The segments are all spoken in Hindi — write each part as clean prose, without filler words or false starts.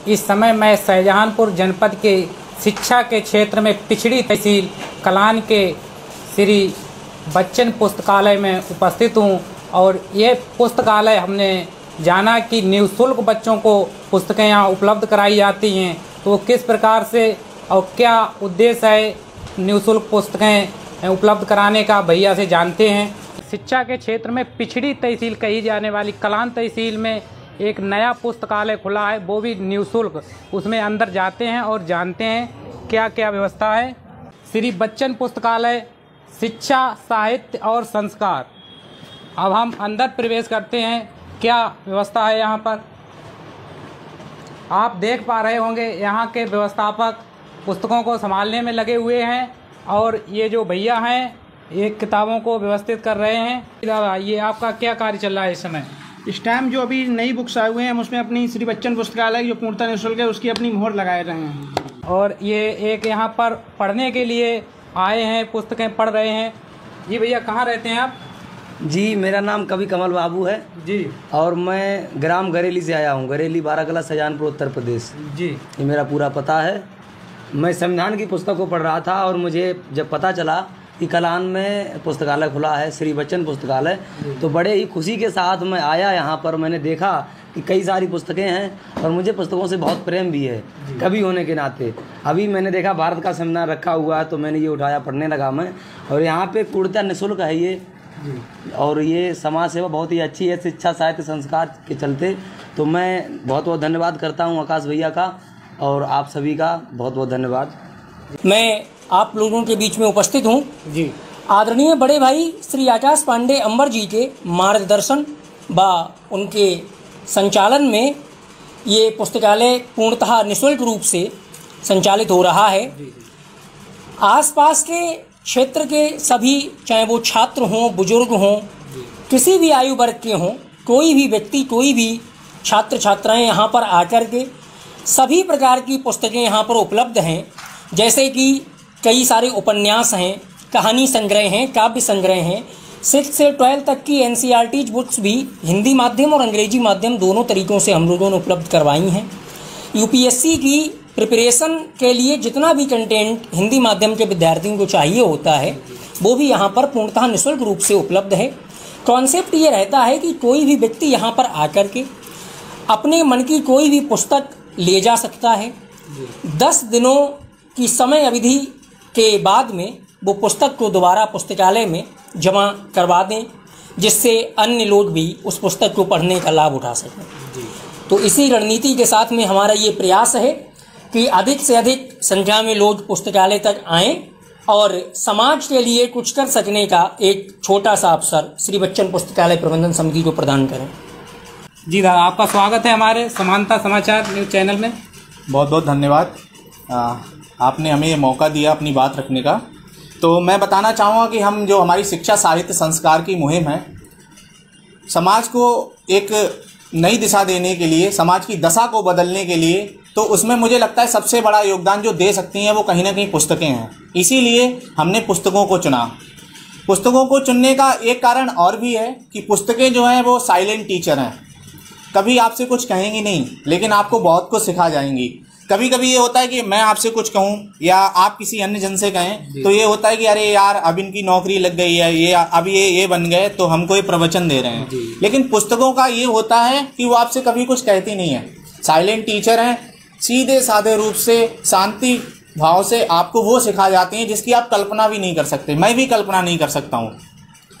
इस समय मैं शाहजहांपुर जनपद के शिक्षा के क्षेत्र में पिछड़ी तहसील कलान के श्री बच्चन पुस्तकालय में उपस्थित हूँ और ये पुस्तकालय हमने जाना कि निःशुल्क बच्चों को पुस्तकें यहाँ उपलब्ध कराई जाती हैं, तो किस प्रकार से और क्या उद्देश्य है निःशुल्क पुस्तकें उपलब्ध कराने का भैया से जानते हैं। शिक्षा के क्षेत्र में पिछड़ी तहसील कही जाने वाली कलान तहसील में एक नया पुस्तकालय खुला है, वो भी निःशुल्क। उसमें अंदर जाते हैं और जानते हैं क्या क्या व्यवस्था है। श्री बच्चन पुस्तकालय शिक्षा साहित्य और संस्कार। अब हम अंदर प्रवेश करते हैं, क्या व्यवस्था है यहाँ पर। आप देख पा रहे होंगे यहाँ के व्यवस्थापक पुस्तकों को संभालने में लगे हुए हैं और ये जो भैया हैं ये किताबों को व्यवस्थित कर रहे हैं। ये आपका क्या कार्य चल रहा है इस समय? इस टाइम जो अभी नई बुक्स आए हुए हैं हम उसमें अपनी श्री बच्चन पुस्तकालय जो पूर्णतः निःशुल्क है उसकी अपनी मोहर लगाए रहे हैं। और ये एक यहाँ पर पढ़ने के लिए आए हैं, पुस्तकें पढ़ रहे हैं। जी भैया कहाँ रहते हैं आप? जी मेरा नाम कवि कमल बाबू है जी, और मैं ग्राम घरेली से आया हूँ, घरेली बाराकला शाहजहांपुर उत्तर प्रदेश जी। ये मेरा पूरा पता है। मैं संविधान की पुस्तक को पढ़ रहा था और मुझे जब पता चला कि कलान में पुस्तकालय खुला है श्री बच्चन पुस्तकालय, तो बड़े ही खुशी के साथ मैं आया यहाँ पर। मैंने देखा कि कई सारी पुस्तकें हैं और मुझे पुस्तकों से बहुत प्रेम भी है कवि होने के नाते। अभी मैंने देखा भारत का सेमिनार रखा हुआ है तो मैंने ये उठाया, पढ़ने लगा मैं। और यहाँ पे पूर्णतः निःशुल्क है ये, और ये समाज सेवा बहुत ही अच्छी है शिक्षा साहित्य संस्कार के चलते। तो मैं बहुत बहुत धन्यवाद करता हूँ आकाश भैया का और आप सभी का बहुत बहुत धन्यवाद। मैं आप लोगों के बीच में उपस्थित हूँ जी। आदरणीय बड़े भाई श्री आकाश पांडे अंबर जी के मार्गदर्शन व उनके संचालन में ये पुस्तकालय पूर्णतः निःशुल्क रूप से संचालित हो रहा है। आसपास के क्षेत्र के सभी, चाहे वो छात्र हों, बुजुर्ग हों, किसी भी आयु वर्ग के हों, कोई भी व्यक्ति, कोई भी छात्र छात्राएं यहाँ पर आकर के सभी प्रकार की पुस्तकें यहाँ पर उपलब्ध हैं। जैसे कि कई सारे उपन्यास हैं, कहानी संग्रह हैं, काव्य संग्रह हैं। 6 से 12 तक की NCERT बुक्स भी हिंदी माध्यम और अंग्रेजी माध्यम दोनों तरीक़ों से हम लोगों ने उपलब्ध करवाई हैं। UPSC की प्रिपरेशन के लिए जितना भी कंटेंट हिंदी माध्यम के विद्यार्थियों को चाहिए होता है वो भी यहाँ पर पूर्णतः निःशुल्क रूप से उपलब्ध है। कॉन्सेप्ट ये रहता है कि कोई भी व्यक्ति यहाँ पर आकर के अपने मन की कोई भी पुस्तक ले जा सकता है। 10 दिनों की समय अवधि के बाद में वो पुस्तक को दोबारा पुस्तकालय में जमा करवा दें, जिससे अन्य लोग भी उस पुस्तक को पढ़ने का लाभ उठा सकें। तो इसी रणनीति के साथ में हमारा ये प्रयास है कि अधिक से अधिक संख्या में लोग पुस्तकालय तक आएं और समाज के लिए कुछ कर सकने का एक छोटा सा अवसर श्री बच्चन पुस्तकालय प्रबंधन समिति को प्रदान करें। जी दादा, आपका स्वागत है हमारे समानता समाचार न्यूज़ चैनल में। बहुत बहुत धन्यवाद, आपने हमें ये मौका दिया अपनी बात रखने का। तो मैं बताना चाहूँगा कि हम जो हमारी शिक्षा साहित्य संस्कार की मुहिम है, समाज को एक नई दिशा देने के लिए, समाज की दशा को बदलने के लिए, तो उसमें मुझे लगता है सबसे बड़ा योगदान जो दे सकती हैं वो कहीं ना कहीं पुस्तकें हैं। इसीलिए हमने पुस्तकों को चुना। पुस्तकों को चुनने का एक कारण और भी है कि पुस्तकें जो हैं वो साइलेंट टीचर हैं। कभी आपसे कुछ कहेंगी नहीं, लेकिन आपको बहुत कुछ सिखा जाएंगी। कभी कभी ये होता है कि मैं आपसे कुछ कहूँ या आप किसी अन्य जन से कहें तो ये होता है कि अरे यार अब इनकी नौकरी लग गई है, ये अब ये बन गए तो हमको ये प्रवचन दे रहे हैं। लेकिन पुस्तकों का ये होता है कि वो आपसे कभी कुछ कहती नहीं है, साइलेंट टीचर हैं। सीधे साधे रूप से शांति भाव से आपको वो सिखा जाती हैं जिसकी आप कल्पना भी नहीं कर सकते, मैं भी कल्पना नहीं कर सकता हूँ।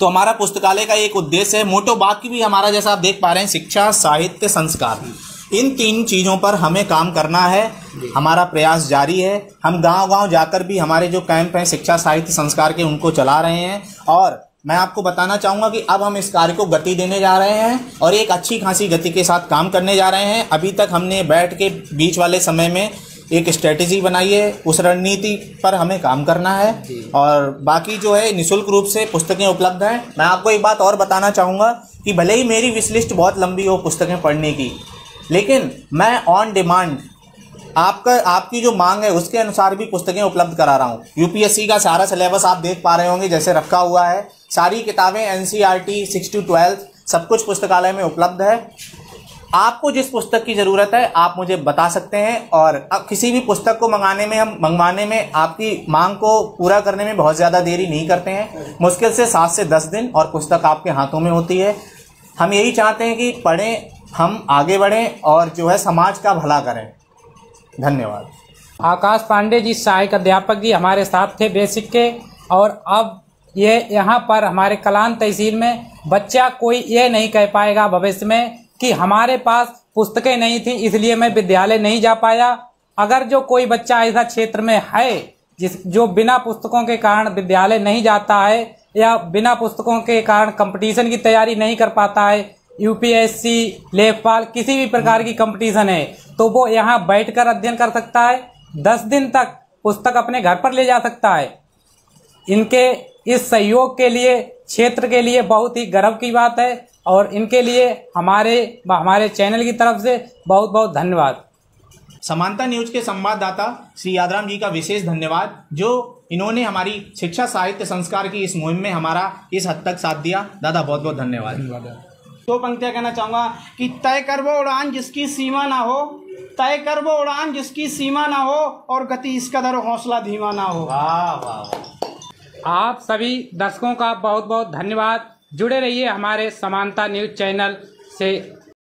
तो हमारा पुस्तकालय का एक उद्देश्य है, मोटो बाकी भी हमारा जैसा आप देख पा रहे हैं, शिक्षा साहित्य संस्कार, इन 3 चीज़ों पर हमें काम करना है। हमारा प्रयास जारी है। हम गांव-गांव जाकर भी हमारे जो कैंप हैं शिक्षा साहित्य संस्कार के उनको चला रहे हैं। और मैं आपको बताना चाहूँगा कि अब हम इस कार्य को गति देने जा रहे हैं और एक अच्छी खासी गति के साथ काम करने जा रहे हैं। अभी तक हमने बैठ के बीच वाले समय में एक स्ट्रेटेजी बनाई है, उस रणनीति पर हमें काम करना है। और बाकी जो है निःशुल्क रूप से पुस्तकें उपलब्ध हैं। मैं आपको एक बात और बताना चाहूँगा कि भले ही मेरी विश लिस्ट बहुत लंबी हो पुस्तकें पढ़ने की, लेकिन मैं ऑन डिमांड आपकी जो मांग है उसके अनुसार भी पुस्तकें उपलब्ध करा रहा हूँ। यूपीएससी का सारा सिलेबस आप देख पा रहे होंगे जैसे रखा हुआ है। सारी किताबें NCERT 6 to 12 सब कुछ पुस्तकालय में उपलब्ध है। आपको जिस पुस्तक की ज़रूरत है आप मुझे बता सकते हैं, और अब किसी भी पुस्तक को मंगवाने में आपकी मांग को पूरा करने में बहुत ज़्यादा देरी नहीं करते हैं। मुश्किल से 7 से 10 दिन और पुस्तक आपके हाथों में होती है। हम यही चाहते हैं कि पढ़ें, हम आगे बढ़ें और जो है समाज का भला करें। धन्यवाद। आकाश पांडे जी सहायक अध्यापक जी हमारे साथ थे बेसिक के, और अब ये यहाँ पर हमारे कलान तहसील में बच्चा कोई ये नहीं कह पाएगा भविष्य में कि हमारे पास पुस्तकें नहीं थी इसलिए मैं विद्यालय नहीं जा पाया। अगर जो कोई बच्चा ऐसा क्षेत्र में है जो बिना पुस्तकों के कारण विद्यालय नहीं जाता है या बिना पुस्तकों के कारण कंपटीशन की तैयारी नहीं कर पाता है, यूपीएससी, लेखपाल, किसी भी प्रकार की कंपटीशन है, तो वो यहाँ बैठकर अध्ययन कर सकता है। 10 दिन तक पुस्तक अपने घर पर ले जा सकता है। इनके इस सहयोग के लिए क्षेत्र के लिए बहुत ही गर्व की बात है, और इनके लिए हमारे चैनल की तरफ से बहुत बहुत धन्यवाद। समानता न्यूज के संवाददाता श्री यादराम जी का विशेष धन्यवाद, जो इन्होंने हमारी शिक्षा साहित्य संस्कार की इस मुहिम में हमारा इस हद तक साथ दिया। दादा बहुत बहुत धन्यवाद। 2 पंक्तियां कहना चाहूँगा कि तय कर वो उड़ान जिसकी सीमा ना हो, तय कर वो उड़ान जिसकी सीमा ना हो, और गति इस कदर हौसला धीमा ना हो। वाह वाह। आप सभी दर्शकों का बहुत बहुत धन्यवाद। जुड़े रहिए हमारे समानता न्यूज चैनल से।